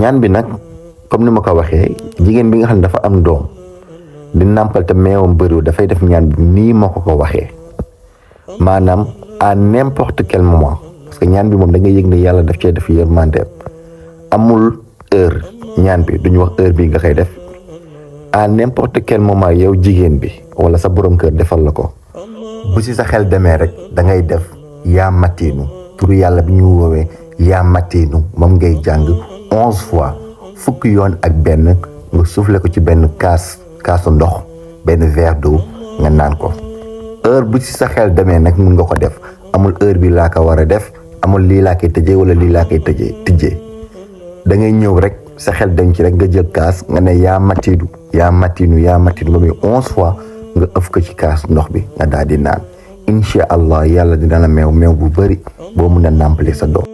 ñaan bi nag comme ni ma ko waxee jigéen bi nga xam ne dafa am doom di nàmpal te meewam bëriwul dafay def ñaan bi nii ma ko waxee maanaam à n'importe quel moment parce que ñaan bi moom da ngay yëg ne yàlla daf cee def yërmandeem amul heure ñaan bi duñu wax heure bi nga koy def à n'importe quel moment yow jigéen bi wala sa borom kër defal la ko bu si sa xel demee rek da ngay def yaa matiinu turu yàlla bi ñu woowee yaa matiinu moom ngay jàng 11 fois fukki yoon ak benn nga soufflé ko ci benn kaasu ndox benn verre d'eau nga naan ko heure bu si sa xel demee nag mun nga ko def amul heure bi laa ko war a def amul lii laa koy tëjee wala lii laa koy tijjee da ngay ñëw rek sa xel dem ci rek nga jël kaas nga ne yaa matiinu ba muy 11 fois nga ëf ko ci kaas ndox bi nga daal di naan incha allah yàlla dina la meew bu bëri boo mun a nàmpali sa doom.